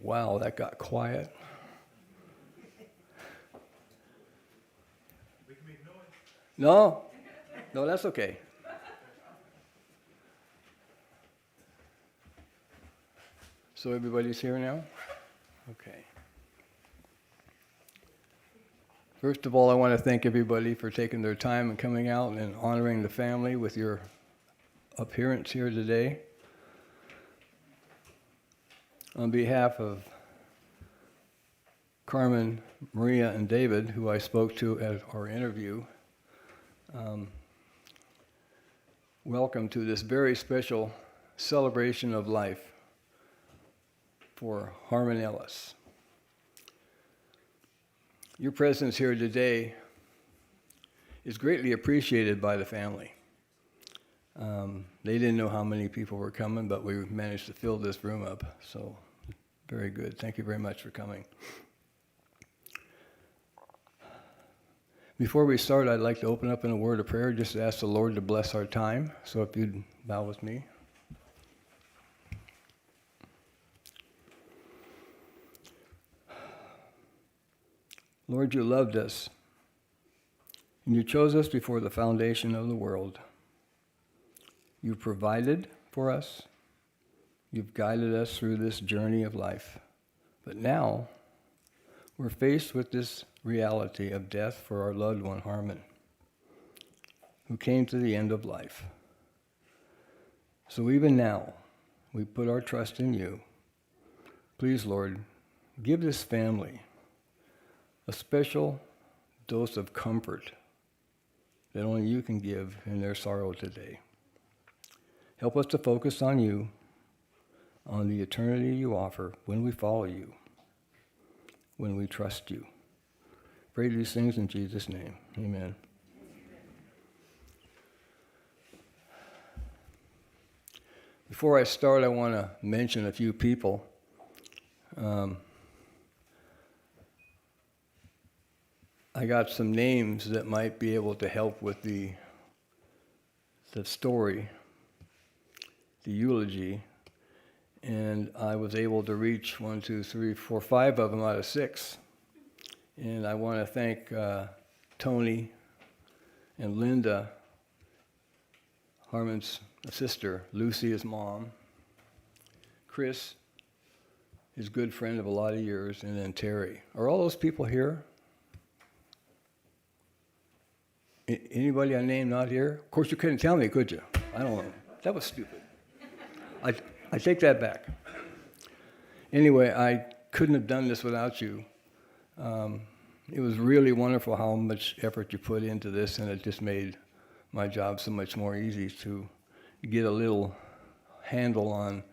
Wow, that got quiet. We can make noise. No? No, that's okay. So everybody's here now? Okay. First of all, I want to thank everybody for taking their time and coming out and honoring the family with your appearance here today. On behalf of Carmen, Maria, and David, who I spoke to at our interview, welcome to this very special celebration of life for Harmon Ellis. Your presence here today is greatly appreciated by the family. They didn't know how many people were coming, but we managed to fill this room up, so very good. Thank you very much for coming. Before we start, I'd like to open up in a word of prayer, just to ask the Lord to bless our time. So if you'd bow with me. Lord, you loved us, and you chose us before the foundation of the world. You provided for us. You've guided us through this journey of life. But now, we're faced with this reality of death for our loved one, Harmon, who came to the end of life. So even now, we put our trust in you. Please, Lord, give this family a special dose of comfort that only you can give in their sorrow today. Help us to focus on you, on the eternity you offer when we follow you, when we trust you. Pray these things in Jesus' name. Amen. Before I start, I want to mention a few people. I got some names that might be able to help with the story, the eulogy, and I was able to reach 1, 2, 3, 4, 5 of them out of 6. And I want to thank Tony and Linda, Harmon's sister, Lucy, his mom, Chris, his good friend of a lot of years, and then Terry. Are all those people here? Anybody I named not here? Of course, you couldn't tell me, could you? I don't know. That was stupid. I take that back. Anyway, I couldn't have done this without you. It was really wonderful how much effort you put into this, and it just made my job so much more easy to get a little handle on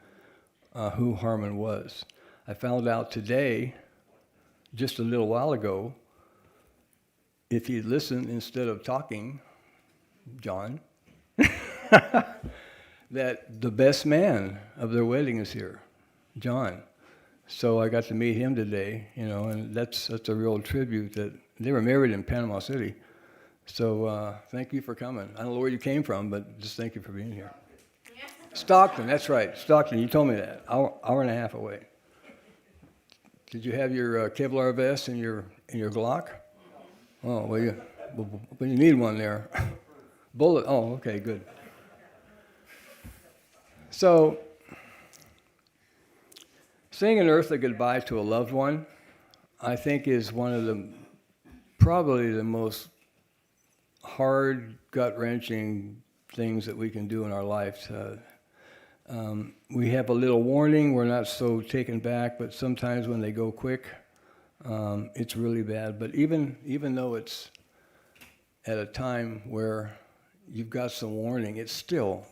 who Harmon was. I found out today, just a little while ago, if he'd listened instead of talking, John, that the best man of their wedding is here, John. So I got to meet him today, and that's a real tribute that they were married in Panama City. So thank you for coming. I don't know where you came from, but just thank you for being here. Stockton, that's right, Stockton. You told me that. Hour and a half away. Did you have your Kevlar vest and your Glock? Oh, well, you need one there. Bullet. Oh, okay, good. So, saying an earthly goodbye to a loved one, I think, is one of probably the most hard, gut-wrenching things that we can do in our life. We have a little warning. We're not so taken back, but sometimes when they go quick, it's really bad. But even though it's at a time where you've got some warning, it's still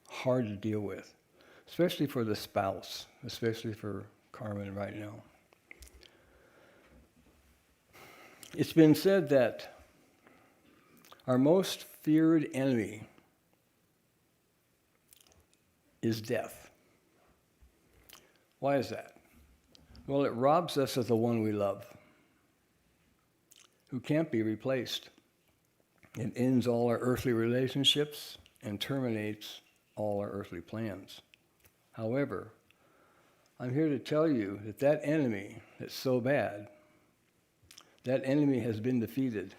hard to deal with, especially for the spouse, especially for Carmen right now. It's been said that our most feared enemy is death. Why is that? Well, it robs us of the one we love, who can't be replaced. It ends all our earthly relationships and terminates all our earthly plans. However, I'm here to tell you that that enemy that's so bad, that enemy has been defeated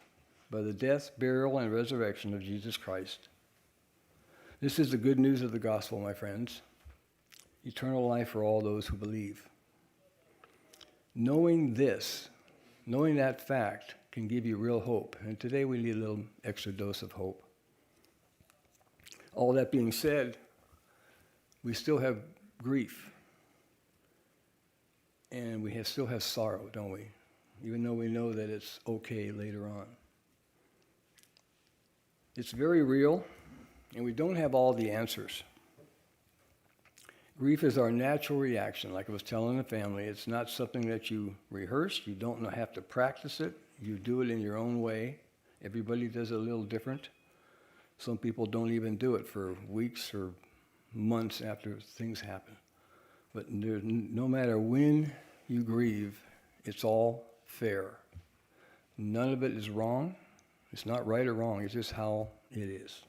by the death, burial, and resurrection of Jesus Christ. This is the good news of the gospel, my friends. Eternal life for all those who believe. Knowing this, knowing that fact, can give you real hope. And today we need a little extra dose of hope. All that being said, we still have grief. And we still have sorrow, don't we? Even though we know that it's okay later on. It's very real, and we don't have all the answers. Grief is our natural reaction, like I was telling the family. It's not something that you rehearse. You don't have to practice it. You do it in your own way. Everybody does it a little different. Some people don't even do it for weeks or months after things happen. But no matter when you grieve, it's all fair. None of it is wrong. It's not right or wrong. It's just how it is.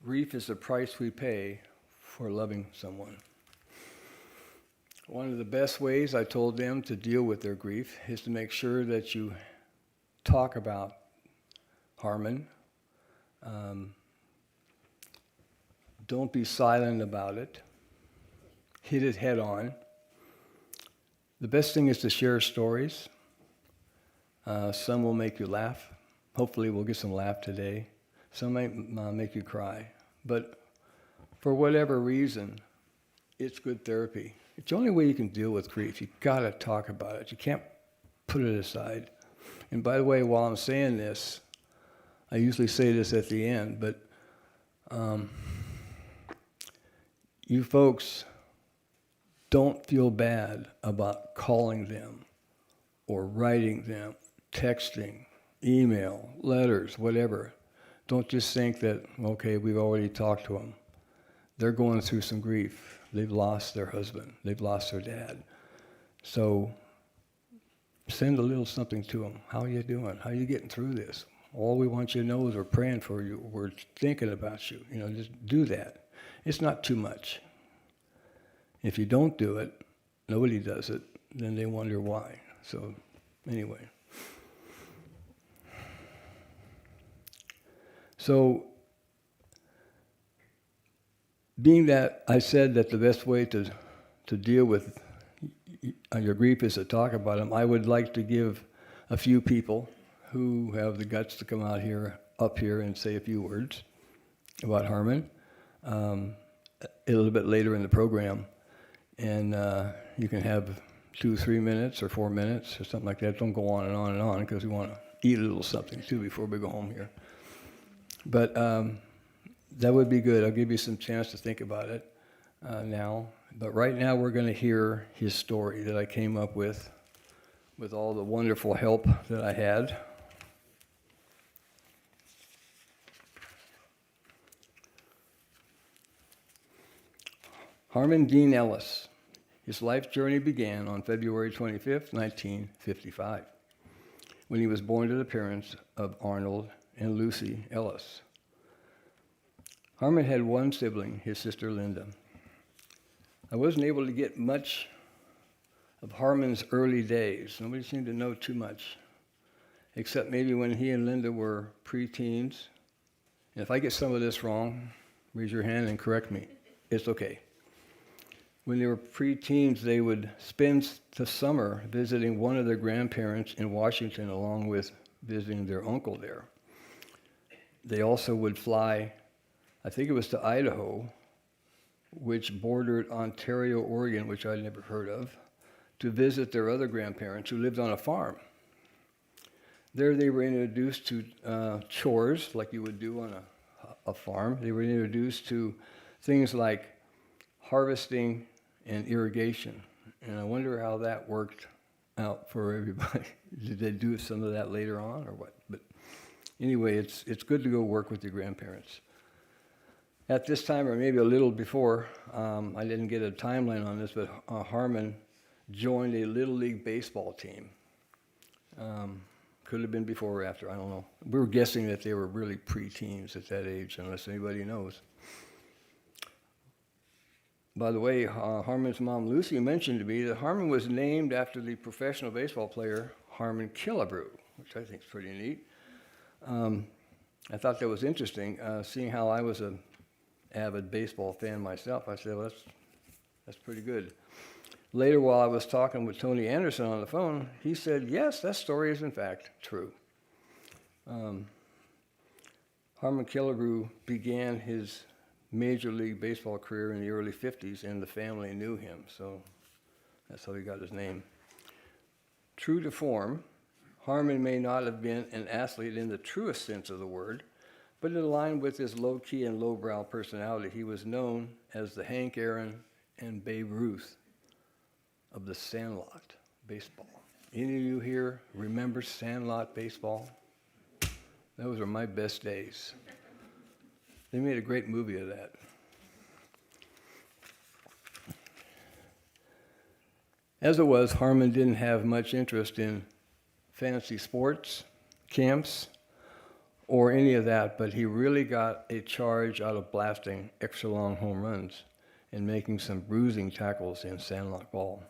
Grief is the price we pay for loving someone. One of the best ways, I told them, to deal with their grief is to make sure that you talk about Harmon. Don't be silent about it. Hit it head on. The best thing is to share stories. Some will make you laugh. Hopefully we'll get some laugh today. Some might make you cry. But for whatever reason, it's good therapy. It's the only way you can deal with grief. You've got to talk about it. You can't put it aside. And by the way, while I'm saying this, I usually say this at the end, but you folks don't feel bad about calling them or writing them, texting, email, letters, whatever. Don't just think that, okay, we've already talked to them. They're going through some grief. They've lost their husband. They've lost their dad. So send a little something to them. How are you doing? How are you getting through this? All we want you to know is we're praying for you. We're thinking about you. Just do that. It's not too much. If you don't do it, nobody does it, then they wonder why. So anyway. So being that I said that the best way to deal with your grief is to talk about them, I would like to give a few people who have the guts to come up here and say a few words about Harmon a little bit later in the program. And you can have 2 or 3 minutes or 4 minutes or something like that. Don't go on and on and on, because we want to eat a little something too before we go home here. But that would be good. I'll give you some chance to think about it now. But right now we're going to hear his story that I came up with all the wonderful help that I had. Harmon Dean Ellis. His life journey began on February 25th, 1955, when he was born to the parents of Arnold and Lucy Ellis. Harmon had one sibling, his sister Linda. I wasn't able to get much of Harmon's early days. Nobody seemed to know too much, except maybe when he and Linda were preteens. And if I get some of this wrong, raise your hand and correct me. It's okay. When they were preteens, they would spend the summer visiting one of their grandparents in Washington, along with visiting their uncle there. They also would fly, I think it was to Idaho, which bordered Ontario, Oregon, which I'd never heard of, to visit their other grandparents who lived on a farm. There they were introduced to chores like you would do on a farm. They were introduced to things like harvesting and irrigation. And I wonder how that worked out for everybody. Did they do some of that later on or what? But anyway, it's good to go work with your grandparents. At this time, or maybe a little before, I didn't get a timeline on this, but Harmon joined a Little League baseball team. Could have been before or after, I don't know. We were guessing that they were really preteens at that age, unless anybody knows. By the way, Harmon's mom, Lucy, mentioned to me that Harmon was named after the professional baseball player Harmon Killebrew, which I think is pretty neat. I thought that was interesting, seeing how I was an avid baseball fan myself. I said, well, that's pretty good. Later, while I was talking with Tony Anderson on the phone, he said, yes, that story is in fact true. Harmon Killebrew began his Major League Baseball career in the early 50s, and the family knew him, so that's how he got his name. True to form, Harmon may not have been an athlete in the truest sense of the word, but in line with his low-key and lowbrow personality, he was known as the Hank Aaron and Babe Ruth of the Sandlot baseball. Any of you here remember Sandlot baseball? Those were my best days. They made a great movie of that. As it was, Harmon didn't have much interest in fancy sports, camps, or any of that, but he really got a charge out of blasting extra long home runs and making some bruising tackles in Sandlot ball.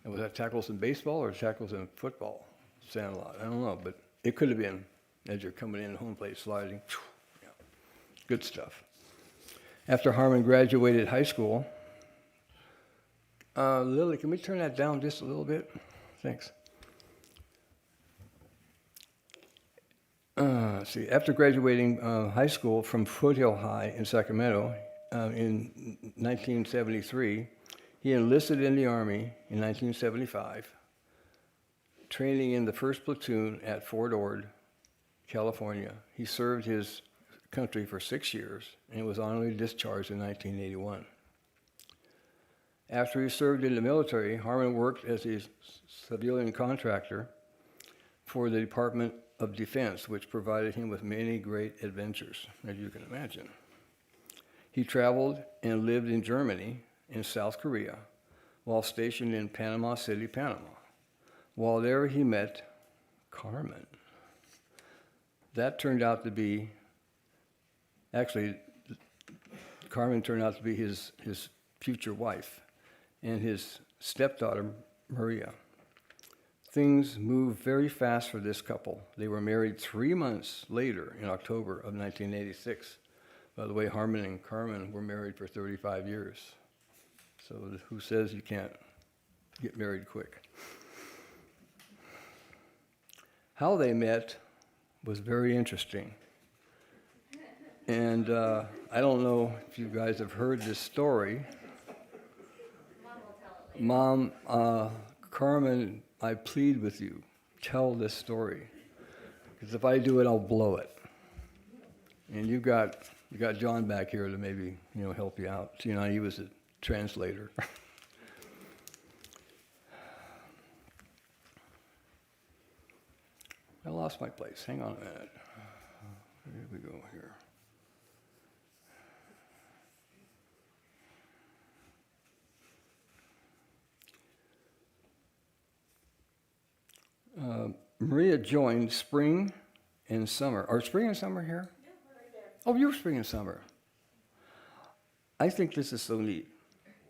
And was that tackles in baseball or tackles in football? Sandlot, I don't know, but it could have been as you're coming in home plate sliding. Yeah. Good stuff. After Harmon graduated high school, Lily, can we turn that down just a little bit? Thanks. See, after graduating high school from Foothill High in Sacramento in 1973, he enlisted in the Army in 1975, training in the 1st Platoon at Fort Ord, California. He served his country for 6 years and was honorably discharged in 1981. After he served in the military, Harmon worked as a civilian contractor for the Department of Defense, which provided him with many great adventures, as you can imagine. He traveled and lived in Germany and South Korea while stationed in Panama City, Panama. While there, he met Carmen. That turned out to be, actually, Carmen turned out to be his future wife and his stepdaughter, Maria. Things moved very fast for this couple. They were married 3 months later in October of 1986. By the way, Harmon and Carmen were married for 35 years. So who says you can't get married quick? How they met was very interesting. And I don't know if you guys have heard this story. Mom will tell it later. Mom, Carmen, I plead with you, tell this story. Because if I do it, I'll blow it. And you got John back here to maybe help you out. So, he was a translator. I lost my place. Hang on a minute. Here we go here. Maria joined spring and summer. Are spring and summer here? Yeah, we're right there. Oh, you're spring and summer. I think this is so neat.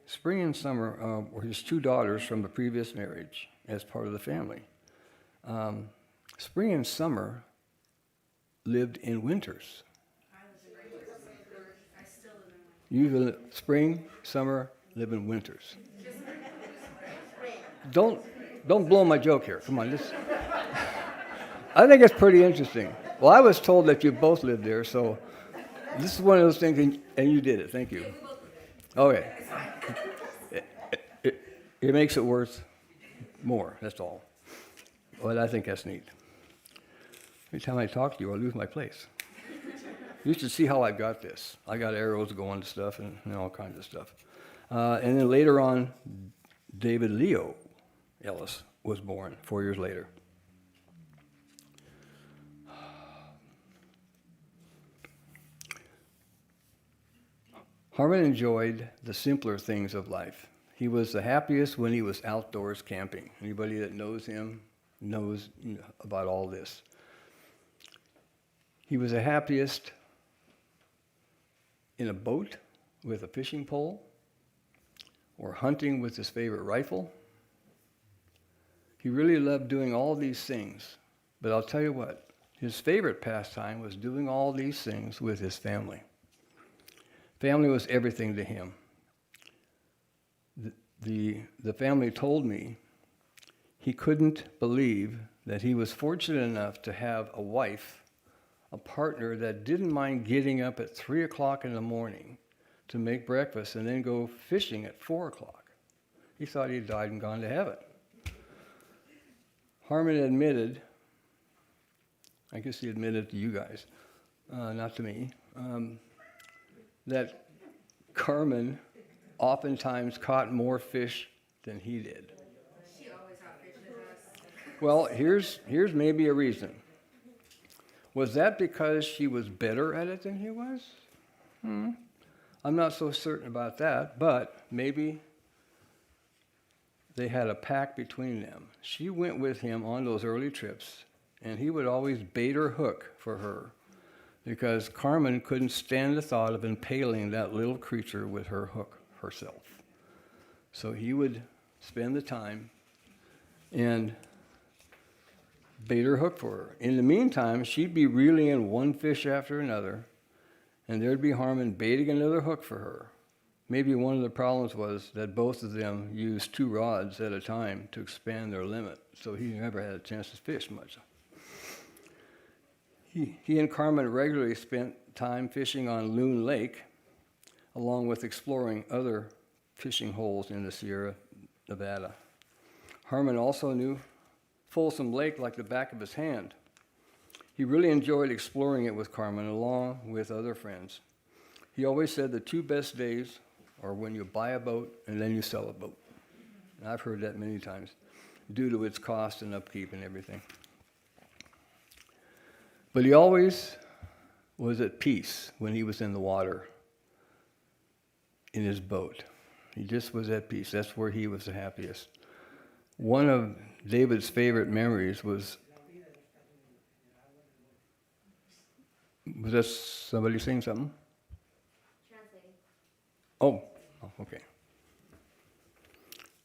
Spring and summer were his 2 daughters from a previous marriage as part of the family. Spring and summer lived in winters. I was in winters. I still live in winters. You live spring, summer, live in winters. Don't blow my joke here. Come on, I think it's pretty interesting. Well, I was told that you both lived there, so this is one of those things, and you did it. Thank you. Okay. It makes it worth more, that's all. But I think that's neat. Every time I talk to you, I lose my place. You should see how I got this. I got arrows going to stuff and all kinds of stuff. And then later on, David Leo Ellis was born 4 years later. Harmon enjoyed the simpler things of life. He was the happiest when he was outdoors camping. Anybody that knows him knows about all this. He was the happiest in a boat with a fishing pole or hunting with his favorite rifle. He really loved doing all these things. But I'll tell you what, his favorite pastime was doing all these things with his family. Family was everything to him. The family told me he couldn't believe that he was fortunate enough to have a wife, a partner that didn't mind getting up at 3 o'clock in the morning to make breakfast and then go fishing at 4 o'clock. He thought he'd died and gone to heaven. Harmon admitted, I guess he admitted to you guys, not to me, that Carmen oftentimes caught more fish than he did. She always outfishes us. Well, here's maybe a reason. Was that because she was better at it than he was? I'm not so certain about that, but maybe they had a pact between them. She went with him on those early trips, and he would always bait or hook for her because Carmen couldn't stand the thought of impaling that little creature with her hook herself. So he would spend the time and bait or hook for her. In the meantime, she'd be reeling in one fish after another, and there'd be Harmon baiting another hook for her. Maybe one of the problems was that both of them used 2 rods at a time to expand their limit, so he never had a chance to fish much. He and Carmen regularly spent time fishing on Loon Lake, along with exploring other fishing holes in the Sierra Nevada. Harmon also knew Folsom Lake like the back of his hand. He really enjoyed exploring it with Carmen along with other friends. He always said the 2 best days are when you buy a boat and then you sell a boat. And I've heard that many times due to its cost and upkeep and everything. But he always was at peace when he was in the water in his boat. He just was at peace. That's where he was the happiest. One of David's favorite memories was that somebody saying something? Translating. Oh, okay.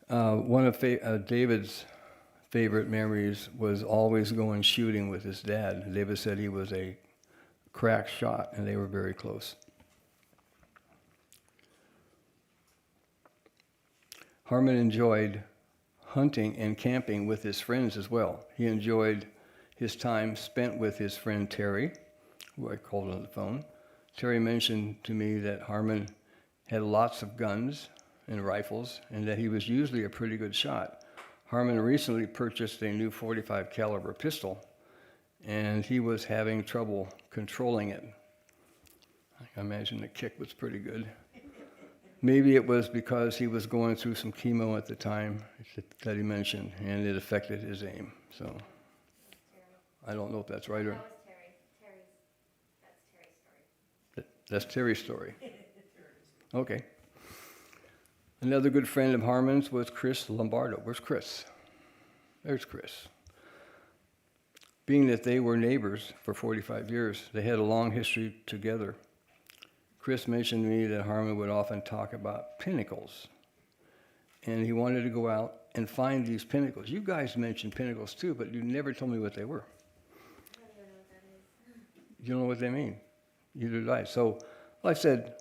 One of David's favorite memories was always going shooting with his dad. David said he was a crack shot, and they were very close. Harmon enjoyed hunting and camping with his friends as well. He enjoyed his time spent with his friend Terry, who I called on the phone. Terry mentioned to me that Harmon had lots of guns and rifles, and that he was usually a pretty good shot. Harmon recently purchased a new .45 caliber pistol, and he was having trouble controlling it. I imagine the kick was pretty good. Maybe it was because he was going through some chemo at the time that he mentioned, and it affected his aim. So I don't know if that's right or That was Terry. That's Terry's story. Okay. Another good friend of Harmon's was Chris Lombardo. Where's Chris? There's Chris. Being that they were neighbors for 45 years, they had a long history together. Chris mentioned to me that Harmon would often talk about pinnacles, and he wanted to go out and find these pinnacles. You guys mentioned pinnacles too, but you never told me what they were. I don't even know what that is. You don't know what they mean. Neither did I. So I said,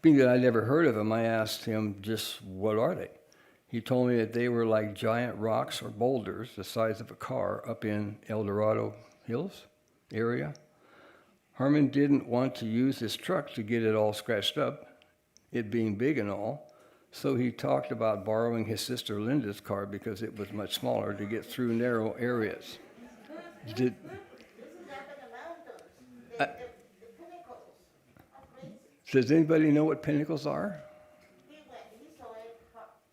being that I never heard of them, I asked him just what are they? He told me that they were like giant rocks or boulders the size of a car up in El Dorado Hills area. Harmon didn't want to use his truck to get it all scratched up, it being big and all, so he talked about borrowing his sister Linda's car because it was much smaller to get through narrow areas. This is up in the mountains. The pinnacles are crazy. Does anybody know what pinnacles are? He saw it.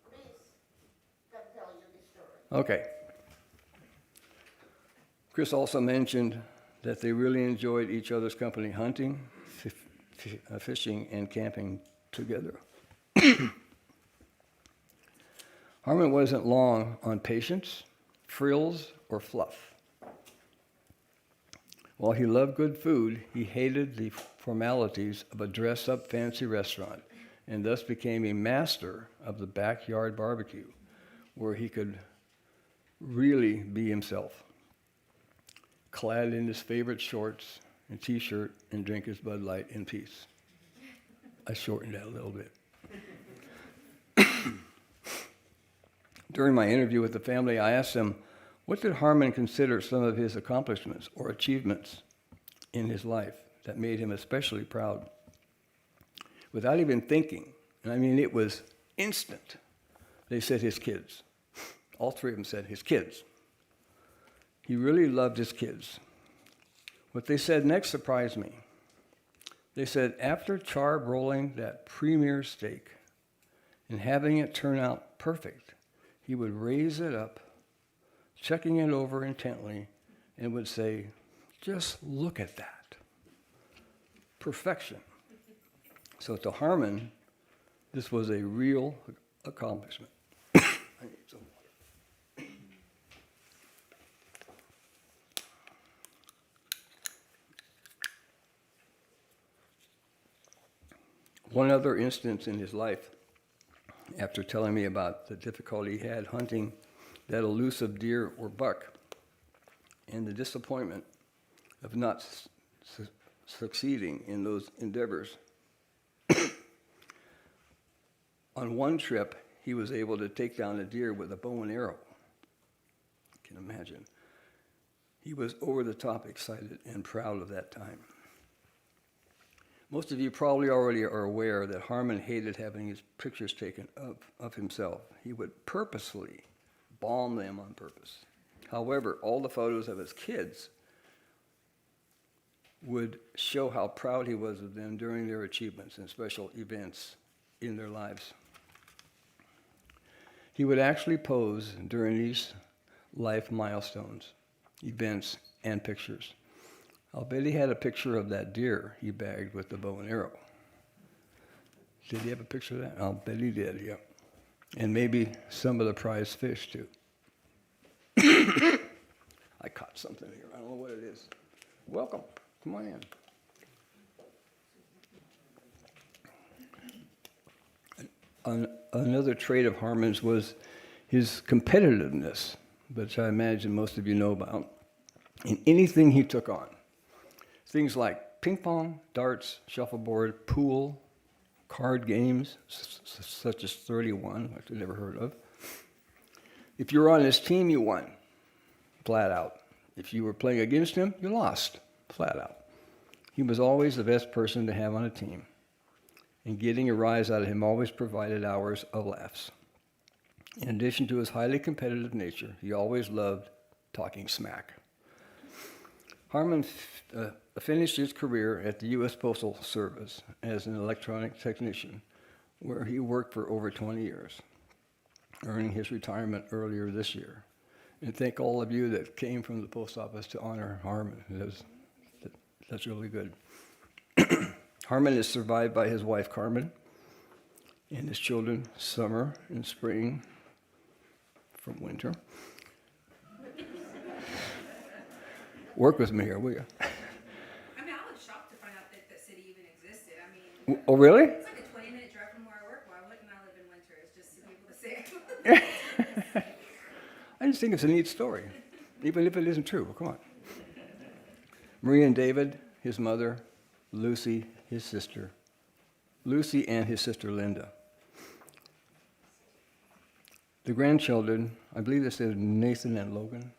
Chris can tell you the story. Okay. Chris also mentioned that they really enjoyed each other's company hunting, fishing, and camping together. Harmon wasn't long on patience, frills, or fluff. While he loved good food, he hated the formalities of a dress-up fancy restaurant and thus became a master of the backyard barbecue, where he could really be himself, clad in his favorite shorts and t-shirt, and drink his Bud Light in peace. I shortened that a little bit. During my interview with the family, I asked them, what did Harmon consider some of his accomplishments or achievements in his life that made him especially proud? Without even thinking, and I mean it was instant, they said his kids. All three of them said his kids. He really loved his kids. What they said next surprised me. They said after charbroiling that premier steak and having it turn out perfect, he would raise it up, checking it over intently, and would say, just look at that. Perfection. So to Harmon, this was a real accomplishment. I need some water. One other instance in his life, after telling me about the difficulty he had hunting that elusive deer or buck, and the disappointment of not succeeding in those endeavors. On one trip, he was able to take down a deer with a bow and arrow. You can imagine. He was over the top excited and proud of that time. Most of you probably already are aware that Harmon hated having his pictures taken of himself. He would purposely balm them on purpose. However, all the photos of his kids would show how proud he was of them during their achievements and special events in their lives. He would actually pose during these life milestones, events, and pictures. I'll bet he had a picture of that deer he bagged with the bow and arrow. Did he have a picture of that? I'll bet he did, yeah. And maybe some of the prize fish, too. I caught something here. I don't know what it is. Welcome. Come on in. Another trait of Harmon's was his competitiveness, which I imagine most of you know about, in anything he took on. Things like ping pong, darts, shuffleboard, pool, card games, such as 31, which I never heard of. If you were on his team, you won, flat out. If you were playing against him, you lost, flat out. He was always the best person to have on a team, and getting a rise out of him always provided hours of laughs. In addition to his highly competitive nature, he always loved talking smack. Harmon finished his career at the U.S. Postal Service as an electronic technician, where he worked for over 20 years, earning his retirement earlier this year. And thank all of you that came from the post office to honor Harmon. That's really good. Harmon is survived by his wife, Carmen, and his children, Summer and Spring, from winter. Work with me here, will you? I mean, I was shocked to find out that the city even existed. I mean, Oh, really? it's like a 20-minute drive from where I work. Why wouldn't I live in winter? It's just to be able to say. I just think it's a neat story, even if it isn't true. Well, come on. Marie and David, his mother, Lucy, his sister. Lucy and his sister Linda. The grandchildren, I believe they said Nathan and Logan.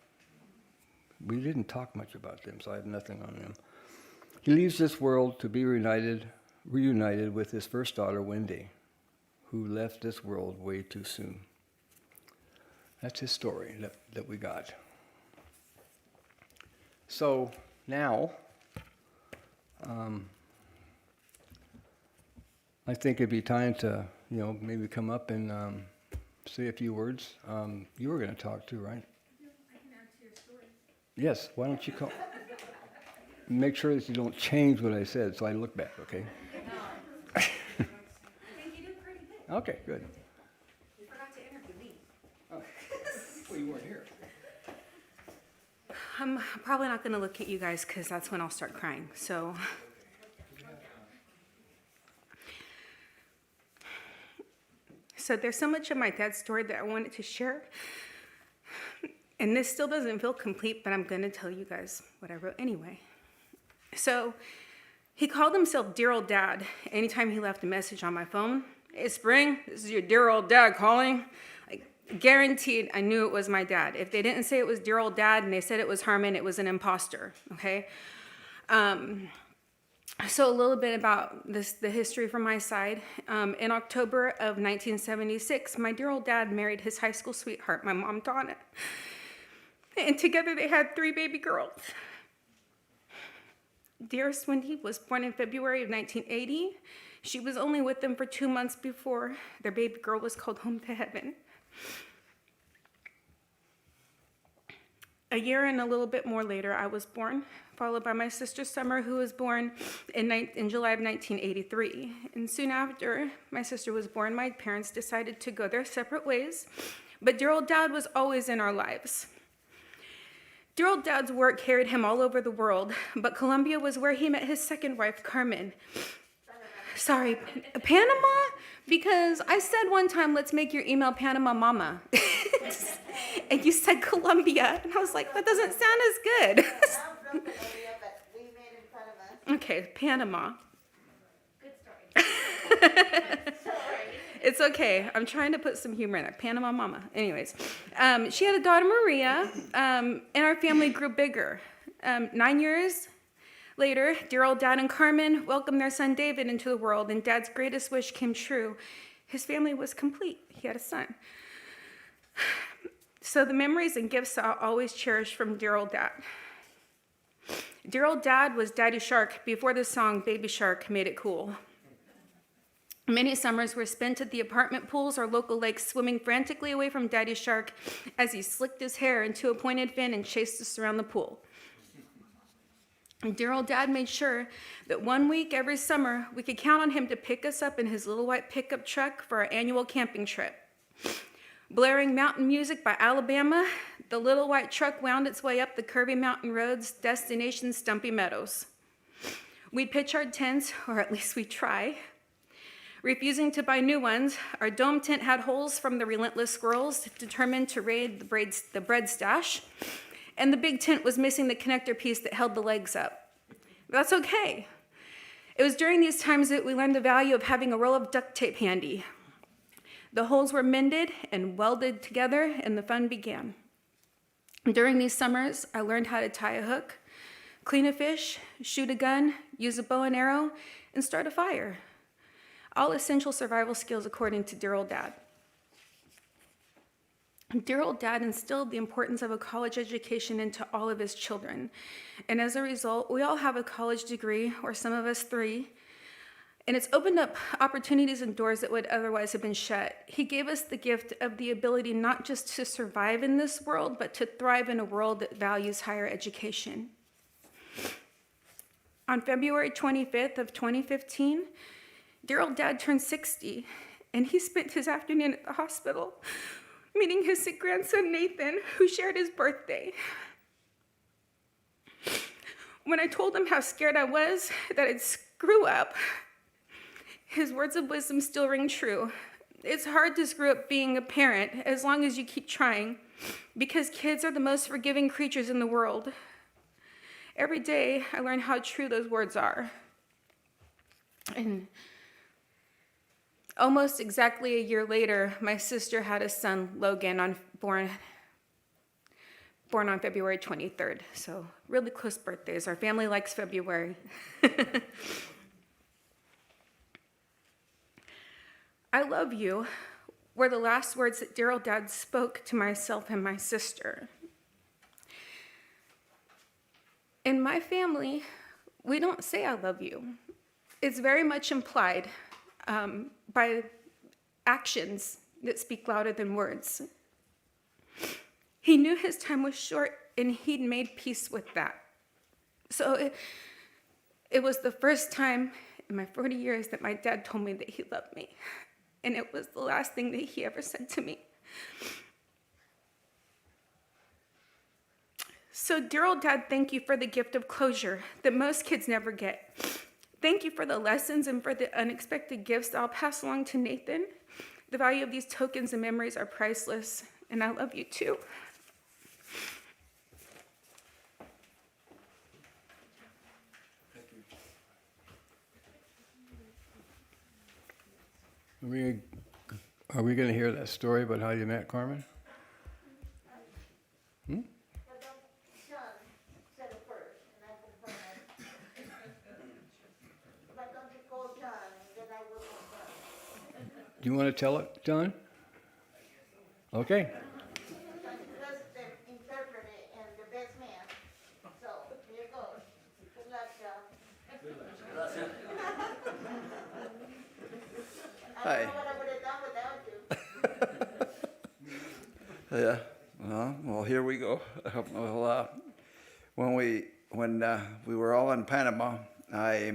We didn't talk much about them, so I have nothing on them. He leaves this world to be reunited with his first daughter, Wendy, who left this world way too soon. That's his story that we got. So now, I think it'd be time to, maybe come up and say a few words. You were going to talk too, right? I can add to your story. Yes, why don't you come? Make sure that you don't change what I said, so I look back, okay? I think you did pretty good. Okay, good. You forgot to interview me. Oh. Well, you weren't here. I'm probably not going to look at you guys because that's when I'll start crying. So, So there's so much of my dad's story that I wanted to share. And this still doesn't feel complete, but I'm going to tell you guys what I wrote anyway. So he called himself Dear Old Dad anytime he left a message on my phone. Hey, Spring, this is your dear old dad calling. Guaranteed I knew it was my dad. If they didn't say it was Dear Old Dad and they said it was Harmon, it was an imposter, okay? So a little bit about the history from my side. In October of 1976, my dear old dad married his high school sweetheart, my mom, Donna. And together they had 3 baby girls. Dearest Wendy was born in February of 1980. She was only with them for 2 months before their baby girl was called home to heaven. A year and a little bit more later, I was born, followed by my sister Summer, who was born in July of 1983. And soon after my sister was born, my parents decided to go their separate ways. But dear old dad was always in our lives. Dear old dad's work carried him all over the world, but Colombia was where he met his second wife, Carmen. Sorry, Panama? Because I said one time, let's make your email Panama Mama. And you said Colombia. And I was like, that doesn't sound as good. I'm from Colombia, but we made in fun of us. Okay, Panama. Good story. Sorry. It's okay. I'm trying to put some humor in it. Panama Mama. Anyways, she had a daughter, Maria, and our family grew bigger. 9 years later, dear old dad and Carmen welcomed their son David into the world, and dad's greatest wish came true. His family was complete. He had a son. So the memories and gifts I'll always cherish from dear old dad. Dear old dad was Daddy Shark before the song Baby Shark made it cool. Many summers were spent at the apartment pools or local lakes swimming frantically away from Daddy Shark as he slicked his hair into a pointed fin and chased us around the pool. And dear old dad made sure that 1 week every summer we could count on him to pick us up in his little white pickup truck for our annual camping trip. Blaring mountain music by Alabama, the little white truck wound its way up the curvy mountain roads, destination Stumpy Meadows. We'd pitch our tents, or at least we'd try. Refusing to buy new ones, our dome tent had holes from the relentless squirrels determined to raid the bread stash, and the big tent was missing the connector piece that held the legs up. But that's okay. It was during these times that we learned the value of having a roll of duct tape handy. The holes were mended and welded together, and the fun began. During these summers, I learned how to tie a hook, clean a fish, shoot a gun, use a bow and arrow, and start a fire. All essential survival skills according to dear old dad. Dear old dad instilled the importance of a college education into all of his children. And as a result, we all have a college degree, or some of us 3. And it's opened up opportunities and doors that would otherwise have been shut. He gave us the gift of the ability not just to survive in this world, but to thrive in a world that values higher education. On February 25th of 2015, dear old dad turned 60, and he spent his afternoon at the hospital meeting his sick grandson, Nathan, who shared his birthday. When I told him how scared I was that I'd screw up, his words of wisdom still ring true. It's hard to screw up being a parent as long as you keep trying, because kids are the most forgiving creatures in the world. Every day, I learn how true those words are. And almost exactly a year later, my sister had a son, Logan, born on February 23rd. So really close birthdays. Our family likes February. I love you were the last words that dear old dad spoke to myself and my sister. In my family, we don't say I love you. It's very much implied by actions that speak louder than words. He knew his time was short, and he'd made peace with that. So it was the first time in my 40 years that my dad told me that he loved me. And it was the last thing that he ever said to me. So, dear old dad, thank you for the gift of closure that most kids never get. Thank you for the lessons and for the unexpected gifts I'll pass along to Nathan The value of these tokens and memories are priceless, and I love you too. Are we going to hear that story about how you met Carmen? But then John said it first, and I confirm it. But don't you call John, and then I will confirm. Do you want to tell it, John? Okay. That's the interpreter and the best man. So, here goes. Good luck, John. I Hi. don't know what I would have done without you. Yeah. Well, here we go. Well, when we were all in Panama, I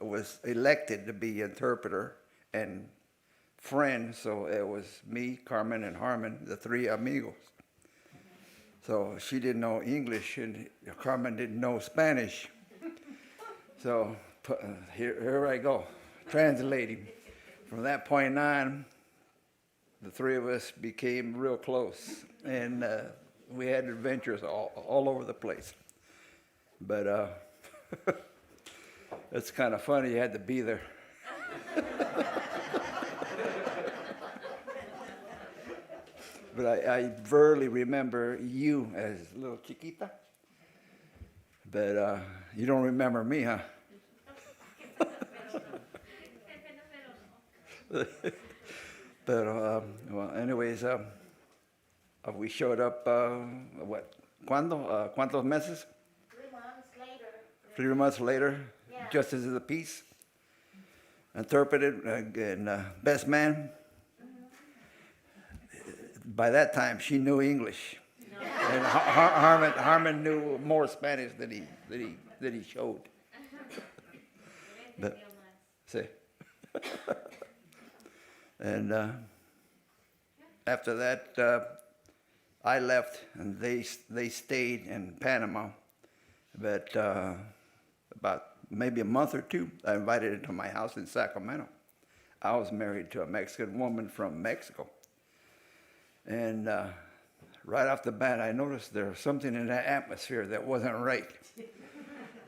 was elected to be interpreter and friend. So it was me, Carmen, and Harmon, the three amigos. So she didn't know English, and Carmen didn't know Spanish. So here I go, translating. From that point on, the three of us became real close, and we had adventures all over the place. But it's kind of funny, you had to be there. But I barely remember you as little chiquita. But you don't remember me, huh? But well, anyways, we showed up. What? ¿Cuándo? ¿Cuántos meses? 3 months later. 3 months later, Yeah. just as the piece. Interpreted and best man. By that time, she knew English, and Harmon knew more Spanish than he showed. But, see. And after that, I left, and they stayed in Panama. But about maybe a month or two, I invited her to my house in Sacramento. I was married to a Mexican woman from Mexico. And right off the bat, I noticed there was something in that atmosphere that wasn't right.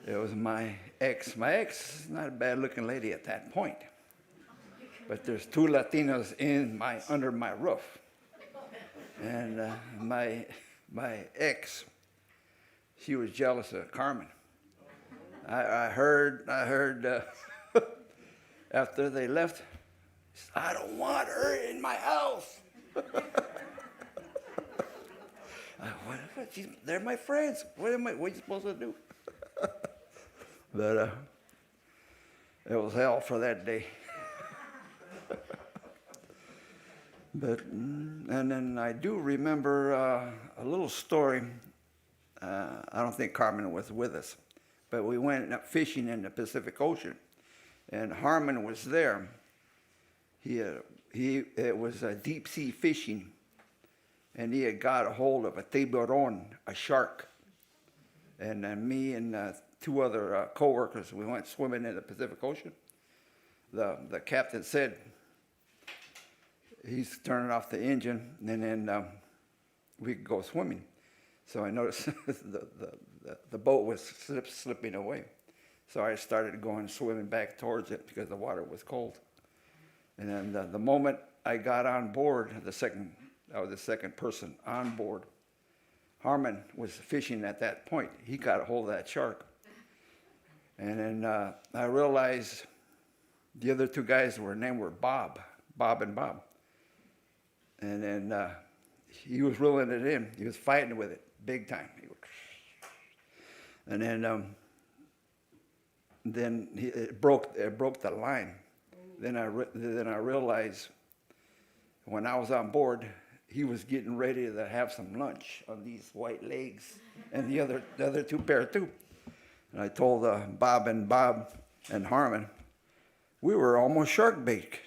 It was my ex. My ex is not a bad-looking lady at that point. But there's two Latinos under my roof, and my ex, she was jealous of Carmen. I heard after they left, she said, I don't want her in my house. They're my friends. What are you supposed to do? But it was hell for that day. But and then I do remember a little story. I don't think Carmen was with us, but we went fishing in the Pacific Ocean, and Harmon was there. It was a deep sea fishing, and he had got a hold of a tiburon, a shark, and then me and two other coworkers, we went swimming in the Pacific Ocean. The captain said, he's turning off the engine, and then we could go swimming. So I noticed the boat was slipping away. So I started going swimming back towards it because the water was cold. And then the moment I got on board, I was the second person on board. Harmon was fishing at that point. He got a hold of that shark. And then I realized the other two guys were Bob and Bob. And then he was reeling it in. He was fighting with it big time. And then it broke the line. Then I realized when I was on board, he was getting ready to have some lunch on these white legs, and the other two pair too. And I told Bob and Harmon, we were almost shark bait.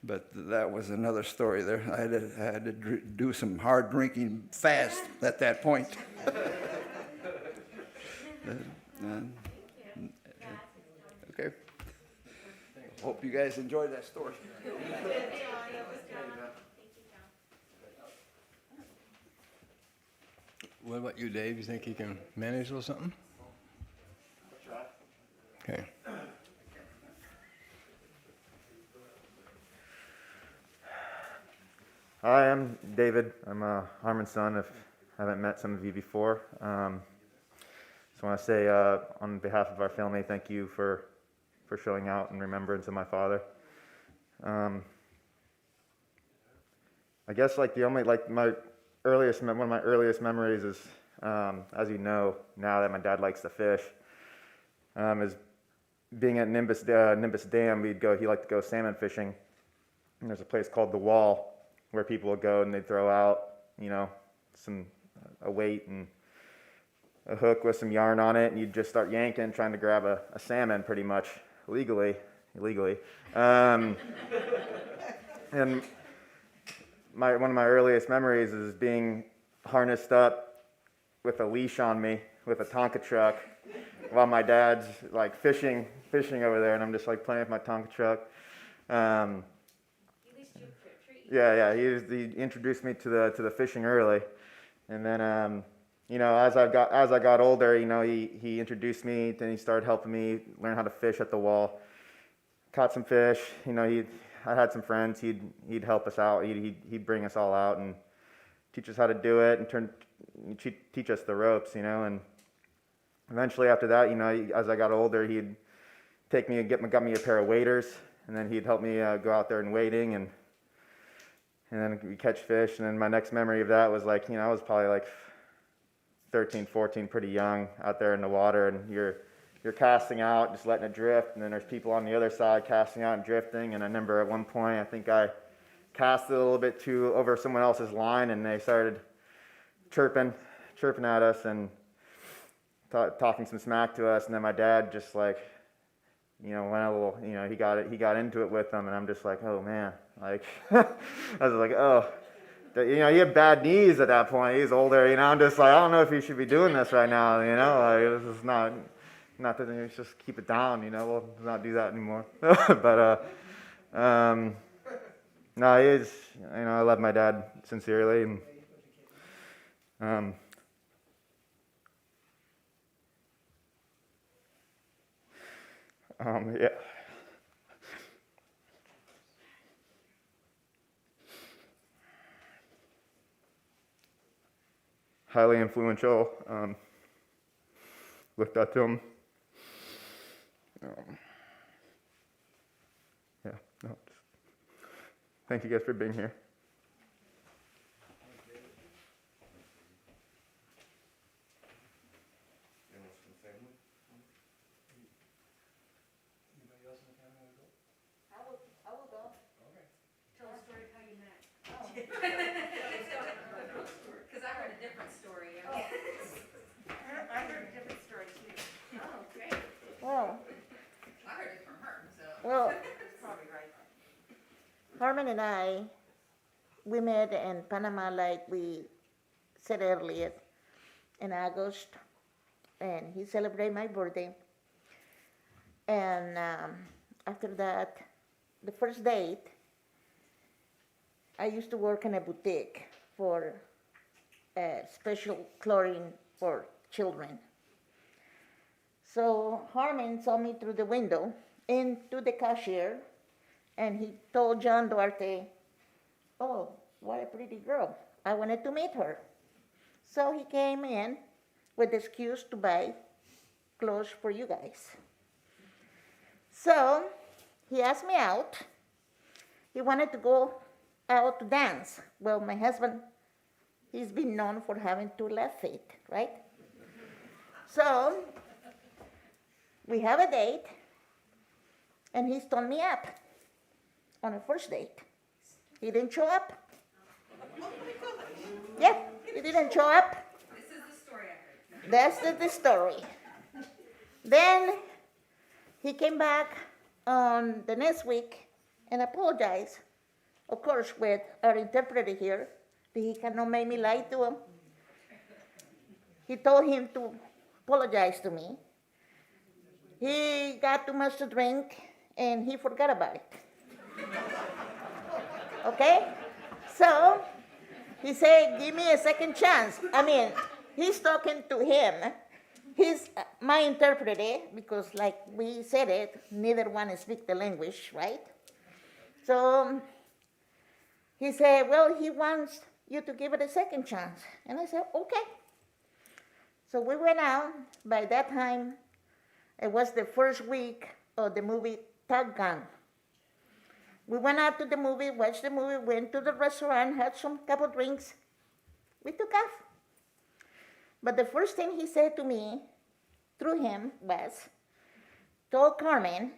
But that was another story there. I had to do some hard drinking fast at that point. Okay. Hope you guys enjoyed that story. What about you, Dave? You think you can manage a little something? Okay. Hi, I'm David. I'm Harmon's son. If I haven't met some of you before, just want to say on behalf of our family, thank you for showing out in remembrance of my father. I guess like one of my earliest memories is, as you know, now that my dad likes to fish, is being at Nimbus Dam. He liked to go salmon fishing, and there's a place called the Wall where people would go and they'd throw out, a weight and a hook with some yarn on it, and you'd just start yanking, trying to grab a salmon, pretty much illegally. And one of my earliest memories is being harnessed up with a leash on me with a Tonka truck while my dad's like fishing over there, and I'm just like playing with my Tonka truck. Yeah. He introduced me to the fishing early, and then as I got older, he introduced me. Then he started helping me learn how to fish at the Wall. Caught some fish. I had some friends. He'd help us out. He'd bring us all out and teach us how to do it, and teach us the ropes. And eventually after that, as I got older, he'd take me and got me a pair of waders, and then he'd help me go out there and wading and then we catch fish. And then my next memory of that was I was probably like 13, 14, pretty young out there in the water, and you're casting out, just letting it drift, and then there's people on the other side casting out and drifting. And I remember at one point, I think I cast it a little bit too over someone else's line, and they started chirping at us and talking some smack to us. And then my dad just went a little, he got into it with them, and I'm just like, oh man, I was like, oh, he had bad knees at that point. He's older, I'm just like, I don't know if he should be doing this right now, this is not that, just keep it down, we'll not do that anymore. But no, he is, I love my dad sincerely, and yeah. Highly influential. Looked up to him. Yeah. No. Thank you guys for being here. I will go. Tell the story of how you met. Because I heard a different story. I heard a different story too. Oh, great. Well, I heard it from her, so. well, That's probably right. Harmon and I, we met in Panama, like we said earlier, in August, and he celebrated my birthday. And after that, the first date, I used to work in a boutique for special clothing for children. So Harmon saw me through the window into the cashier, and he told John Duarte, oh, what a pretty girl. I wanted to meet her. So he came in with the excuse to buy clothes for you guys. So he asked me out. He wanted to go out to dance. Well, my husband, he's been known for having 2 left feet, right? So we have a date, and he's turned me up on a first date. He didn't show up. Yeah, he didn't show up. This is the story I heard. That's the story. Then he came back on the next week and apologized, of course, with our interpreter here, that he cannot make me lie to him. He told him to apologize to me. He got too much to drink, and he forgot about it. Okay? So he said, give me a second chance. I mean, he's talking to him. He's my interpreter, because like we said it, neither one speak the language, right? So he said, well, he wants you to give it a second chance. And I said, okay. So we went out. By that time, it was the first week of the movie Top Gun. We went out to the movie, watched the movie, went to the restaurant, had some couple drinks. We took off. But the first thing he said to me, through him, was, told Carmen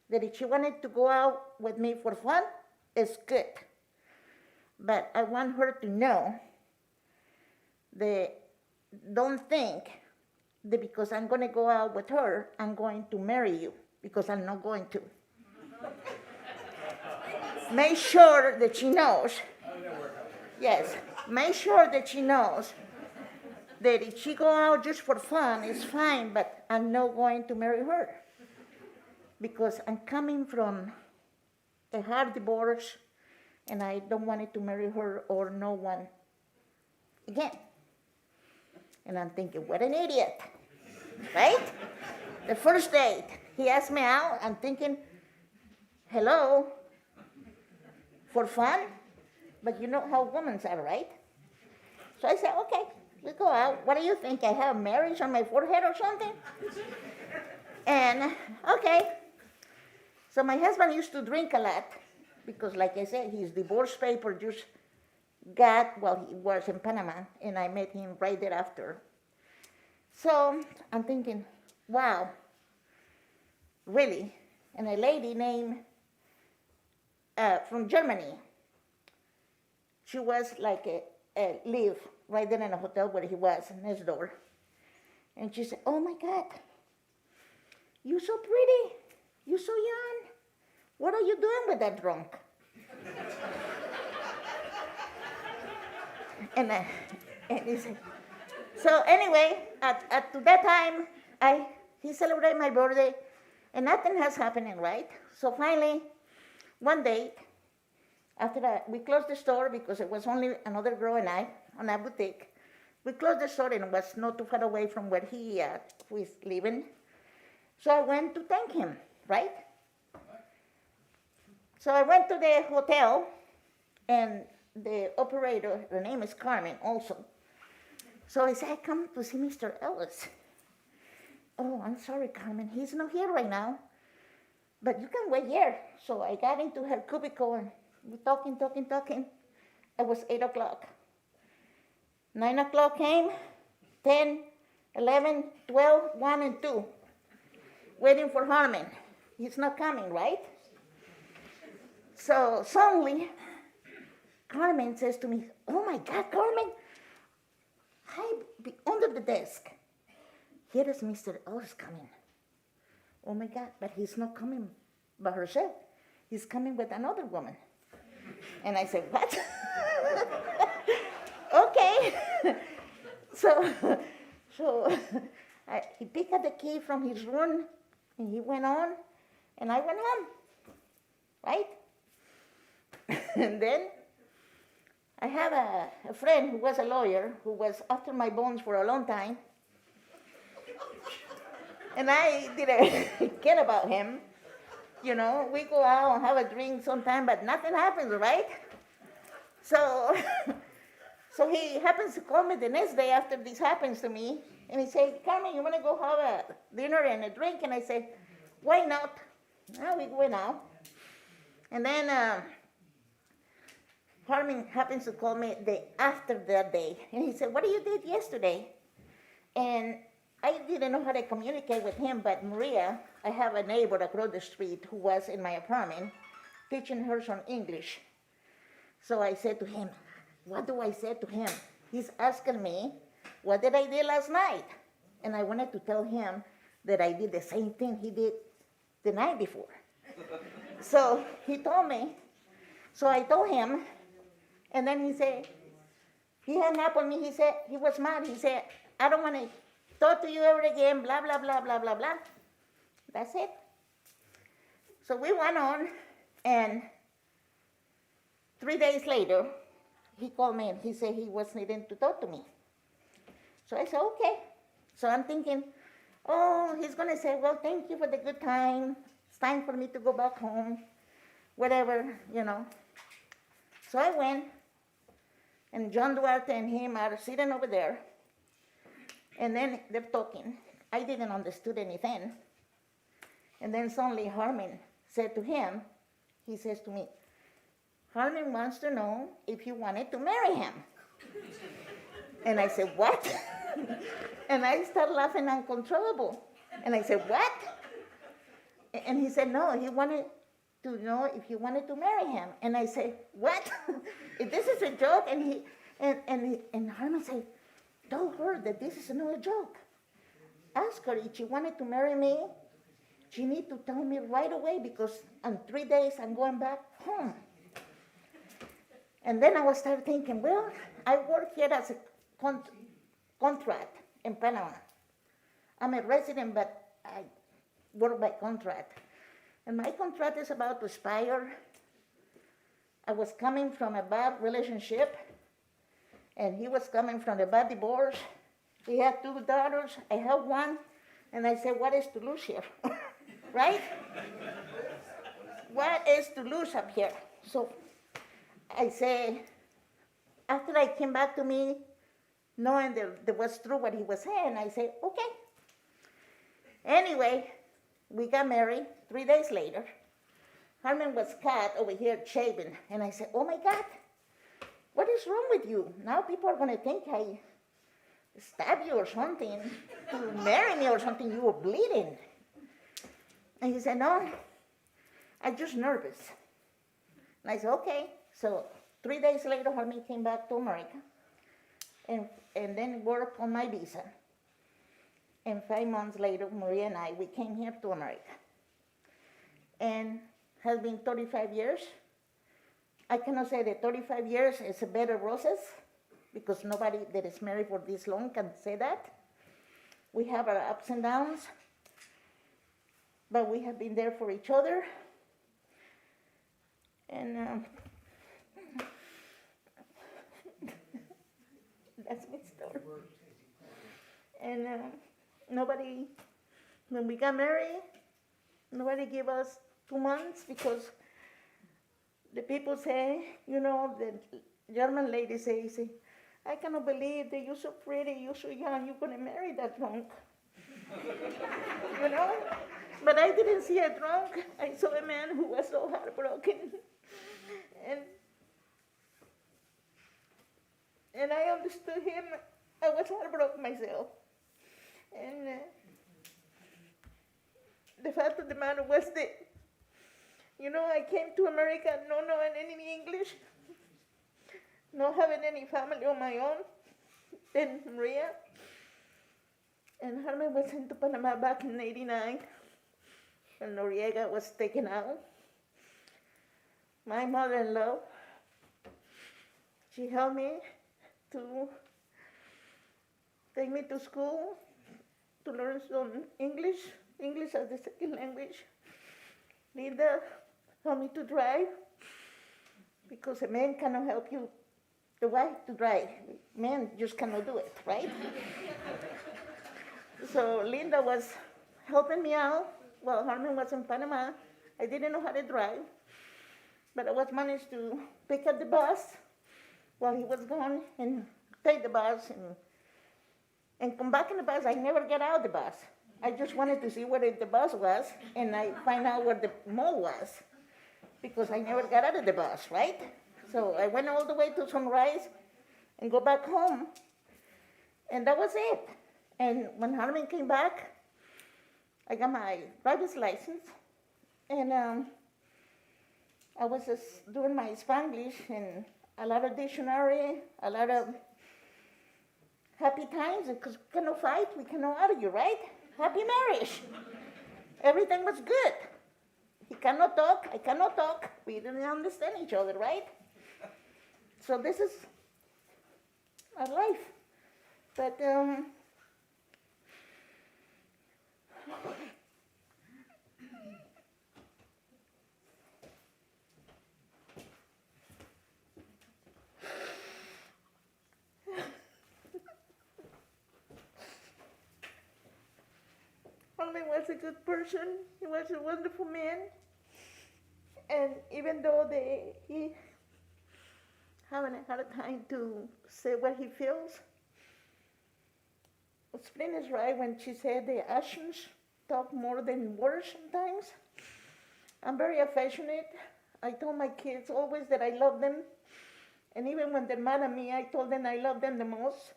that if she wanted to go out with me for fun, it's good. But I want her to know that don't think that because I'm going to go out with her, I'm going to marry you, because I'm not going to. Make sure that she knows. Yes, make sure that she knows that if she go out just for fun, it's fine, but I'm not going to marry her. Because I'm coming from a hard divorce, and I don't want to marry her or no one again. And I'm thinking, what an idiot, right? The first date, he asked me out, I'm thinking, hello, for fun? But you know how women are, right? So I said, okay, we go out. What do you think? I have marriage on my forehead or something? And, okay. So my husband used to drink a lot because, like I said, his divorce paper just got while he was in Panama, and I met him right thereafter. So I'm thinking, wow, really? And a lady named, from Germany, she was like a live right there in a hotel where he was, next door. And she said, oh my God, you're so pretty, you're so young. What are you doing with that drunk? and he said, so anyway, to that time, he celebrated my birthday, and nothing has happened, right? So finally, one day, after that, we closed the store because it was only another girl and I on a boutique. We closed the store, and it was not too far away from where he was living. So I went to thank him, right? So I went to the hotel, and the operator, her name is Carmen also. So I said, I come to see Mr. Ellis. Oh, I'm sorry, Carmen, he's not here right now, but you can wait here. So I got into her cubicle, and we talking. It was 8 o'clock. 9 o'clock came, 10, 11, 12, 1, and 2. Waiting for Harmon. He's not coming, right? So suddenly, Carmen says to me, oh my God, Carmen, hide under the desk. Here is Mr. Ellis coming. Oh my God, but he's not coming by herself. He's coming with another woman. And I said, what? Okay. So he picked up the key from his room, and he went on, and I went home, right? And then I have a friend who was a lawyer, who was after my bones for a long time, and I didn't care about him. You know, we go out and have a drink sometime, but nothing happens, right? So he happens to call me the next day after this happens to me, and he said, Carmen, you want to go have a dinner and a drink? And I said, why not? Well, we went out. And then Harmon happens to call me after that day, and he said, what you did yesterday? And I didn't know how to communicate with him, but Maria, I have a neighbor across the street who was in my apartment teaching her some English. So I said to him, what do I say to him? He's asking me, what did I do last night? And I wanted to tell him that I did the same thing he did the night before. So he told me, so I told him, and then he said, he hung up on me, he said, he was mad, he said, I don't want to talk to you ever again, blah, blah, blah, blah, blah, blah. That's it. So we went on, and 3 days later, he called me and he said he was needing to talk to me. So I said, okay. So I'm thinking, oh, he's going to say, well, thank you for the good time. It's time for me to go back home, whatever, you know. So I went, and John Duarte and him are sitting over there, and then they're talking. I didn't understand anything. And then suddenly Harmon said to him, he says to me, Harmon wants to know if you wanted to marry him. And I said, what? And I started laughing uncontrollable. And I said, what? And he said, no, he wanted to know if you wanted to marry him. And I said, what? If this is a joke? And Harmon said, tell her that this is not a joke. Ask her if she wanted to marry me. She need to tell me right away because in 3 days I'm going back home. And then I was started thinking, well, I work here as a contract in Panama. I'm a resident, but I work by contract. And my contract is about to expire. I was coming from a bad relationship, and he was coming from a bad divorce. He had 2 daughters, I have 1, and I said, what is to lose here? Right? What is to lose up here? So I say, after I came back to me, knowing that was true what he was saying, I say, okay. Anyway, we got married 3 days later. Harmon was caught over here shaving, and I said, oh my God, what is wrong with you? Now people are going to think I stabbed you or something, to marry me or something, you were bleeding. And he said, no, I'm just nervous. And I said, okay. So 3 days later, Harmon came back to America and then worked on my visa. And 5 months later, Maria and I, we came here to America. And has been 35 years. I cannot say that 35 years is a better process because nobody that is married for this long can say that. We have our ups and downs, but we have been there for each other. And that's my story. And nobody, when we got married, nobody gave us 2 months because the people say, you know, the German lady say, I cannot believe that you're so pretty, you're so young, you're gonna marry that drunk. You know? But I didn't see a drunk. I saw a man who was so heartbroken. And I understood him. I was heartbroken myself. And the fact of the matter was that, you know, I came to America not knowing any English, not having any family of my own, then Maria. And Harmon was sent to Panama back in '89, when Noriega was taken out. My mother-in-law, she helped me to take me to school to learn some English as the second language. Linda helped me to drive because a man cannot help you, the wife to drive. Men just cannot do it, right? So Linda was helping me out while Harmon was in Panama. I didn't know how to drive, but I was managed to pick up the bus while he was gone and take the bus and come back in the bus. I never get out of the bus. I just wanted to see where the bus was, and I find out where the mall was because I never got out of the bus, right? So I went all the way to Sunrise and go back home, and that was it. And when Harmon came back, I got my driver's license, and I was just doing my Spanglish and a lot of dictionary, a lot of happy times, because we cannot fight, we cannot argue, right? Happy marriage. Everything was good. He cannot talk, I cannot talk. We didn't understand each other, right? So this is our life. But Harmon was a good person. He was a wonderful man. And even though he having a hard time to say what he feels, Spring is right when she said the actions talk more than words sometimes. I'm very affectionate. I told my kids always that I love them. And even when they're mad at me, I told them I love them the most.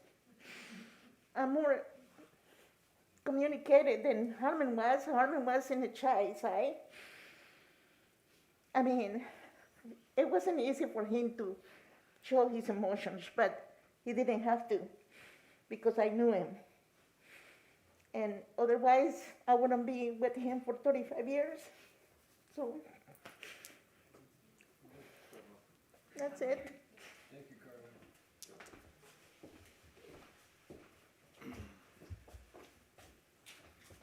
I'm more communicated than Harmon was. Harmon was in the shy side. I mean, it wasn't easy for him to show his emotions, but he didn't have to because I knew him. And otherwise, I wouldn't be with him for 35 years. So, that's it.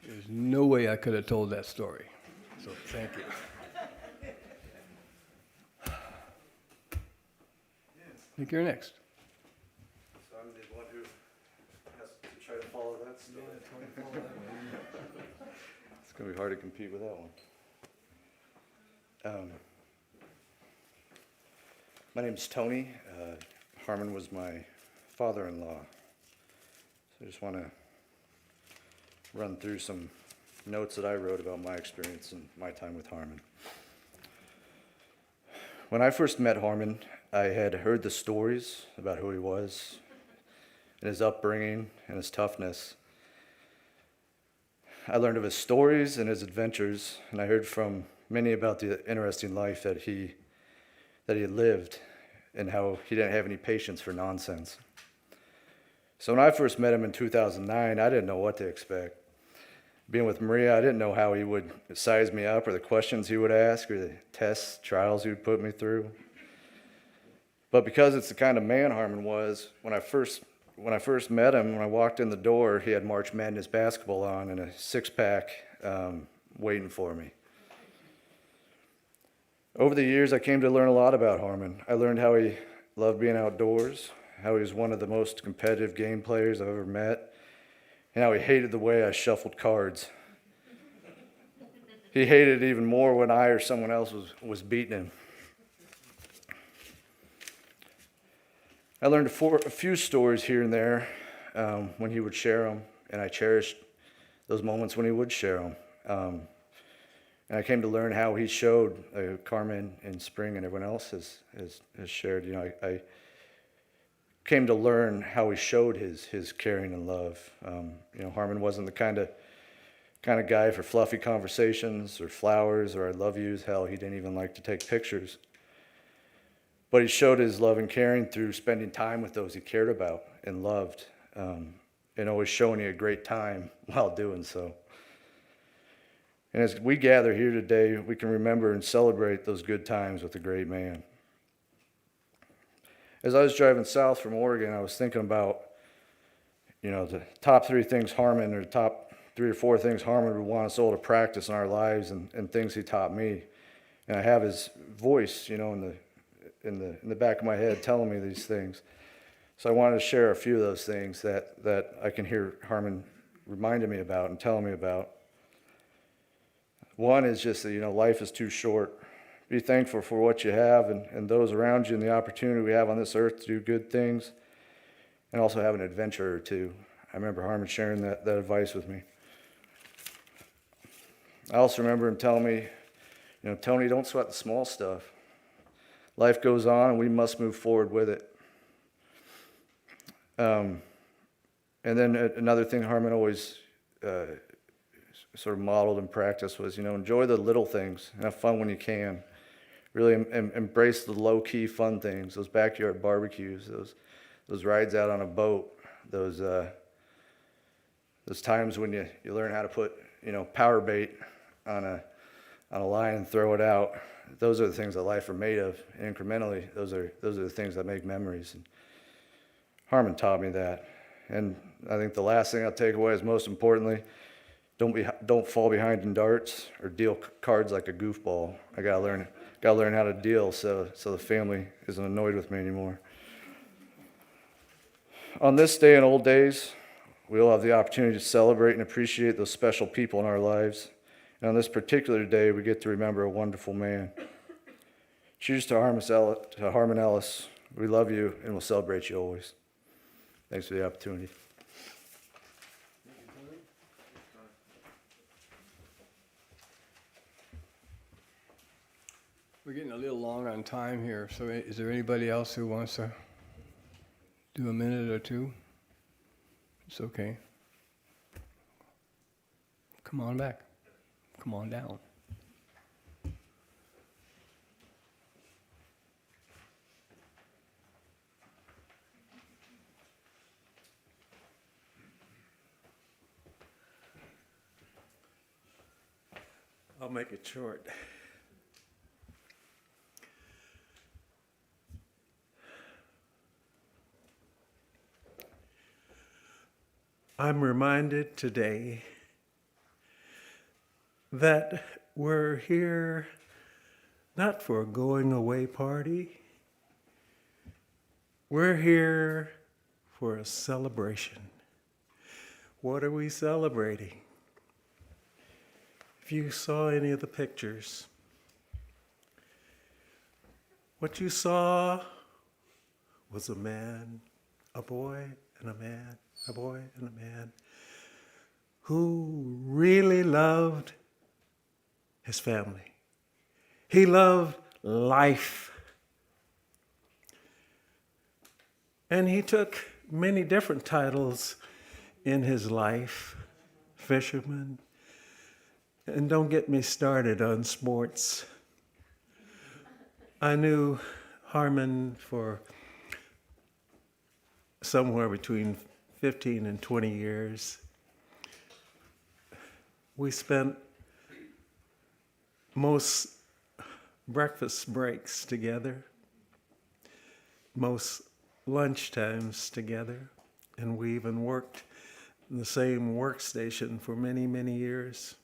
There's no way I could have told that story. So thank you. I think you're next. So I'm the one who has to try to follow that story. It's going to be hard to compete with that one. My name's Tony. Harmon was my father-in-law. So I just want to run through some notes that I wrote about my experience and my time with Harmon. When I first met Harmon, I had heard the stories about who he was and his upbringing and his toughness. I learned of his stories and his adventures, and I heard from many about the interesting life that he lived and how he didn't have any patience for nonsense. So when I first met him in 2009, I didn't know what to expect. Being with Maria, I didn't know how he would size me up or the questions he would ask or the tests, trials he would put me through. But because it's the kind of man Harmon was, when I first met him, when I walked in the door, he had March Madness basketball on and a six-pack waiting for me. Over the years, I came to learn a lot about Harmon. I learned how he loved being outdoors, how he was one of the most competitive game players I've ever met, and how he hated the way I shuffled cards. He hated it even more when I or someone else was beating him. I learned a few stories here and there when he would share them, and I cherished those moments when he would share them. And I came to learn how he showed Carmen and Spring and everyone else has shared. You know, I came to learn how he showed his caring and love. You know, Harmon wasn't the kind of guy for fluffy conversations or flowers or I love yous. Hell, he didn't even like to take pictures. But he showed his love and caring through spending time with those he cared about and loved, and always showing you a great time while doing so. And as we gather here today, we can remember and celebrate those good times with a great man. As I was driving south from Oregon, I was thinking about, you know, the top 3 things Harmon, or top 3 or 4 things Harmon would want us all to practice in our lives, and things he taught me. And I have his voice, you know, in the back of my head telling me these things. So I wanted to share a few of those things that I can hear Harmon reminding me about and telling me about. One is just that, you know, life is too short. Be thankful for what you have and those around you and the opportunity we have on this earth to do good things, and also have an adventure or two. I remember Harmon sharing that advice with me. I also remember him telling me, you know, Tony, don't sweat the small stuff. Life goes on and we must move forward with it. And then another thing Harmon always sort of modeled and practiced was, you know, enjoy the little things and have fun when you can. Really embrace the low-key fun things, those backyard barbecues, those rides out on a boat, those times when you learn how to put, you know, power bait on a line and throw it out. Those are the things that life are made of. And incrementally, those are the things that make memories. And Harmon taught me that. And I think the last thing I'll take away is, most importantly, don't fall behind in darts or deal cards like a goofball. I gotta learn how to deal so the family isn't annoyed with me anymore. On this day in old days, We all have the opportunity to celebrate and appreciate those special people in our lives. And on this particular day, we get to remember a wonderful man. Cheers to Harmon Ellis. We love you and we'll celebrate you always. Thanks for the opportunity. We're getting a little long on time here, so is there anybody else who wants to do a minute or two? It's okay. Come on back. Come on down. I'll make it short. I'm reminded today that we're here not for a going away party. We're here for a celebration. What are we celebrating? If you saw any of the pictures, what you saw was a man, a boy, and a man, a boy and a man who really loved his family. He loved life. And he took many different titles in his life, fisherman. And don't get me started on sports. I knew Harmon for somewhere between 15 and 20 years. We spent most breakfast breaks together, most lunch times together, and we even worked in the same workstation for many, many years.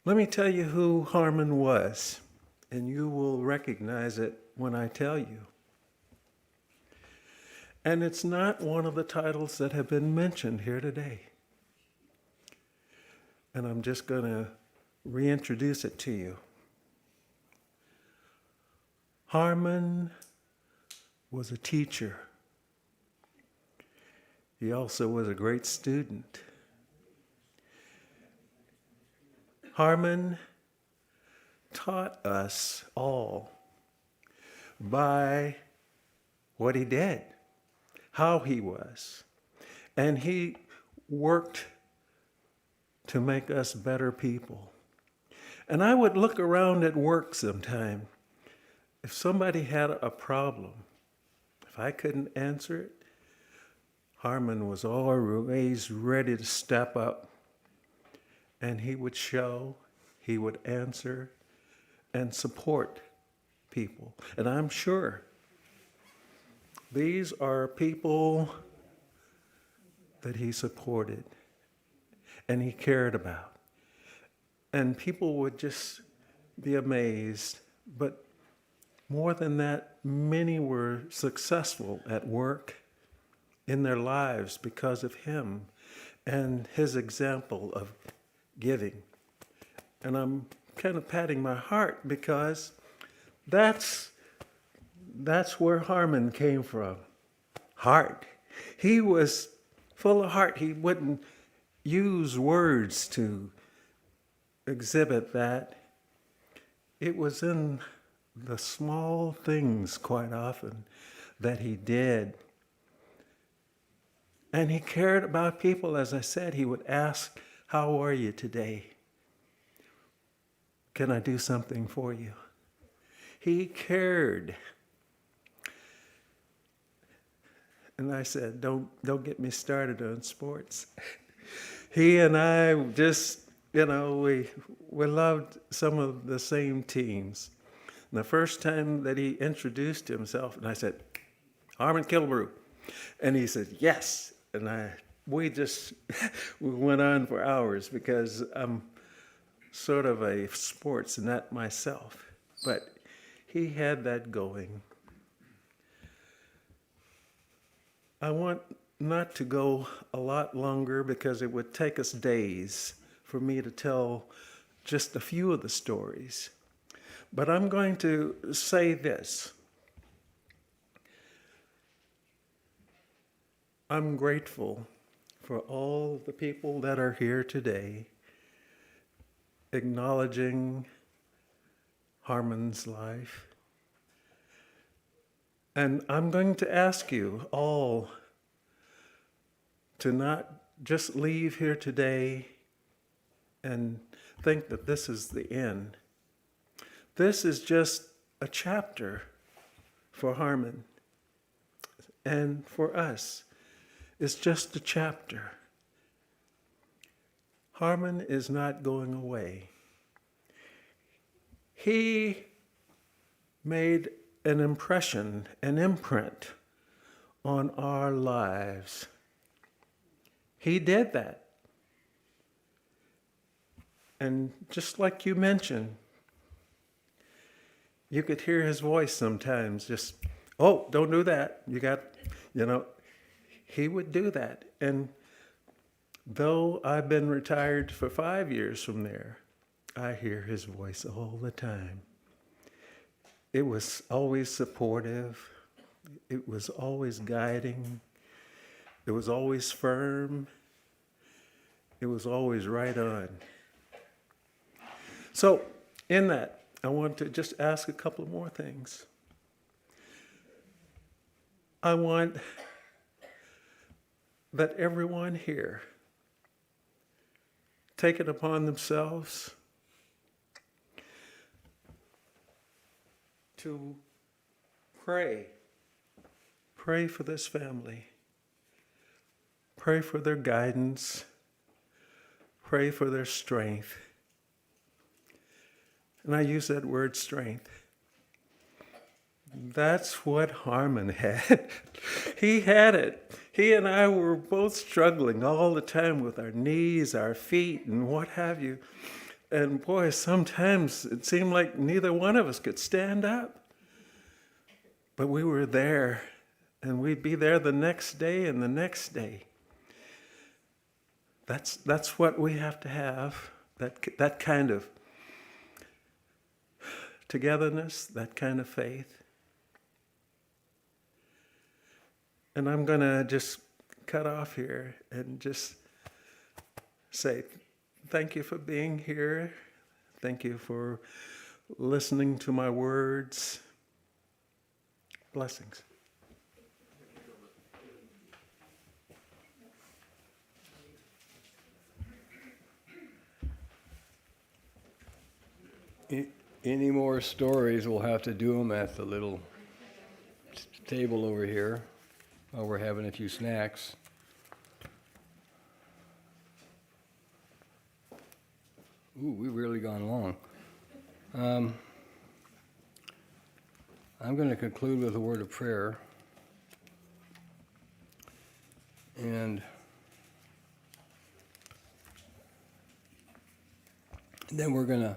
Let me tell you who Harmon was, and you will recognize it when I tell you. And it's not one of the titles that have been mentioned here today. And I'm just going to reintroduce it to you. Harmon was a teacher. He also was a great student. Harmon taught us all by what he did, how he was, and he worked to make us better people. And I would look around at work sometime. If somebody had a problem, if I couldn't answer it, Harmon was always ready to step up. And he would show, he would answer, and support people. And I'm sure these are people that he supported and he cared about. And people would just be amazed. But more than that, many were successful at work in their lives because of him and his example of giving. And I'm kind of patting my heart because that's where Harmon came from. Heart. He was full of heart. He wouldn't use words to exhibit that. It was in the small things quite often that he did. And he cared about people. As I said, he would ask, "How are you today? Can I do something for you?" He cared. And I said, don't get me started on sports. He and I just, we loved some of the same teams. And the first time that he introduced himself, and I said, "Harmon Killebrew." And he said, "Yes." And we went on for hours because I'm sort of a sports nut myself. But he had that going. I want not to go a lot longer because it would take us days for me to tell just a few of the stories. But I'm going to say this. I'm grateful for all the people that are here today acknowledging Harmon's life. And I'm going to ask you all to not just leave here today and think that this is the end. This is just a chapter for Harmon and for us. It's just a chapter. Harmon is not going away. He made an impression, an imprint on our lives. He did that. And just like you mentioned, you could hear his voice sometimes just, oh, don't do that. He would do that. And though I've been retired for 5 years from there, I hear his voice all the time. It was always supportive. It was always guiding. It was always firm. It was always right on. So, in that, I want to just ask a couple more things. I want that everyone here take it upon themselves to pray. Pray for this family. Pray for their guidance. Pray for their strength. And I use that word strength. That's what Harmon had. He had it. He and I were both struggling all the time with our knees, our feet, and what have you. And boy, sometimes it seemed like neither one of us could stand up. But we were there, and we'd be there the next day and the next day. That's what we have to have, that kind of togetherness, that kind of faith. And I'm going to just cut off here and just say thank you for being here. Thank you for listening to my words. Blessings. Any more stories, we'll have to do them at the little table over here while we're having a few snacks. Ooh, we've really gone long. I'm going to conclude with a word of prayer. And then we're going to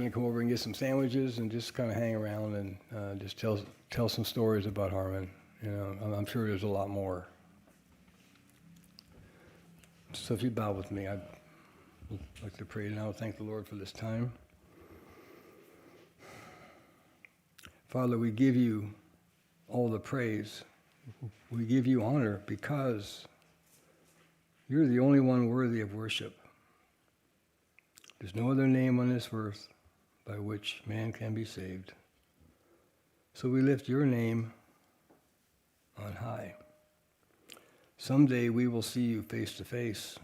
come over and get some sandwiches and just kind of hang around and just tell some stories about Harmon. I'm sure there's a lot more. So if you bow with me, I'd like to pray now. Thank the Lord for this time. Father, we give you all the praise. We give you honor because you're the only one worthy of worship. There's no other name on this earth by which man can be saved. So we lift your name on high. Someday we will see you face to face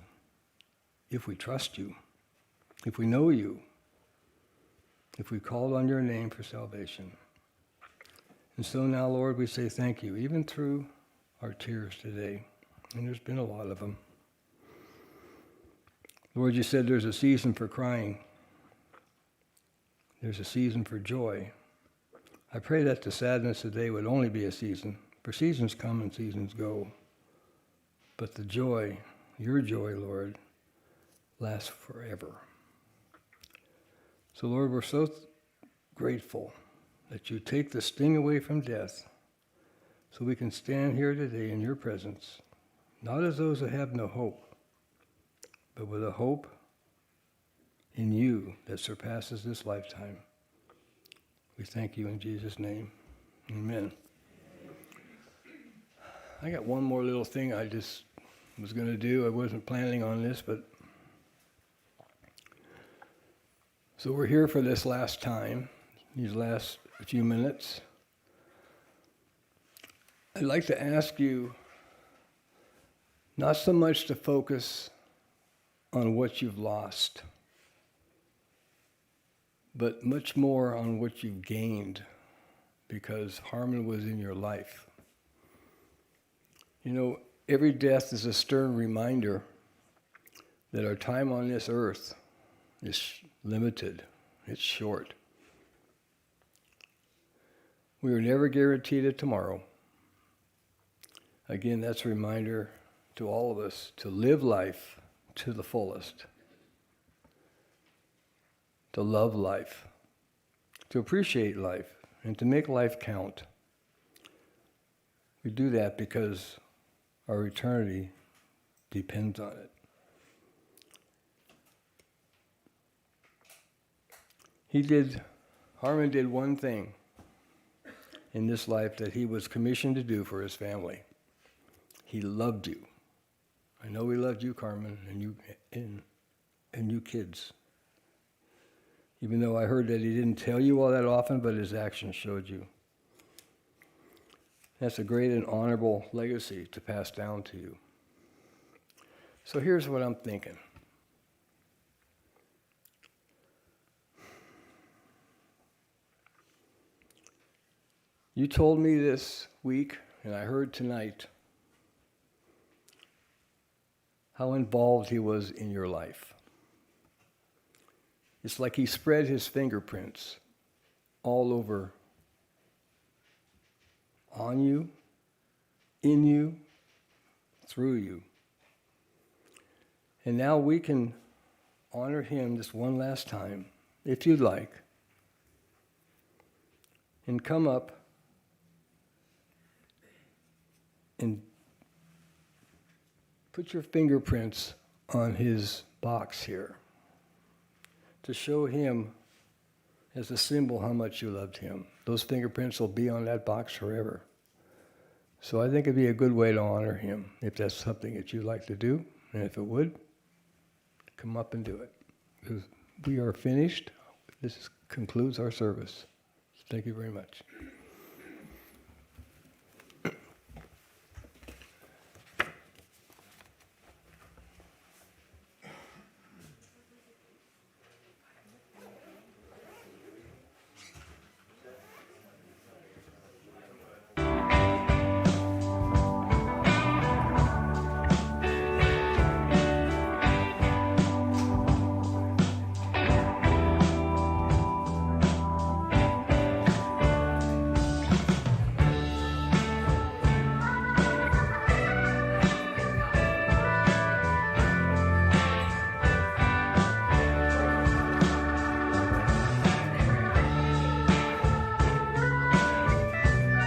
if we trust you, if we know you, if we called on your name for salvation. And so now, Lord, we say thank you, even through our tears today. And there's been a lot of them. Lord, you said there's a season for crying. There's a season for joy. I pray that the sadness today would only be a season, for seasons come and seasons go. But the joy, your joy, Lord, lasts forever. So, Lord, we're so grateful that you take the sting away from death so we can stand here today in your presence, not as those that have no hope, but with a hope in you that surpasses this lifetime. We thank you in Jesus' name. Amen. I got one more little thing I just was going to do. I wasn't planning on this, but so we're here for this last time, these last few minutes. I'd like to ask you not so much to focus on what you've lost, but much more on what you've gained, because Harmon was in your life. You know, every death is a stern reminder that our time on this earth is limited, it's short. We are never guaranteed a tomorrow. Again, that's a reminder to all of us to live life to the fullest, to love life, to appreciate life, and to make life count. We do that because our eternity depends on it. Harmon did one thing in this life that he was commissioned to do for his family. He loved you. I know he loved you, Carmen, and you kids. Even though I heard that he didn't tell you all that often, but his actions showed you. That's a great and honorable legacy to pass down to you. So here's what I'm thinking. You told me this week, and I heard tonight, how involved he was in your life. It's like he spread his fingerprints all over, on you, in you, through you. And now we can honor him just one last time, if you'd like, and come up and put your fingerprints on his box here to show him as a symbol how much you loved him. Those fingerprints will be on that box forever. So I think it'd be a good way to honor him if that's something that you'd like to do. And if it would, come up and do it. Because we are finished. This concludes our service. Thank you very much.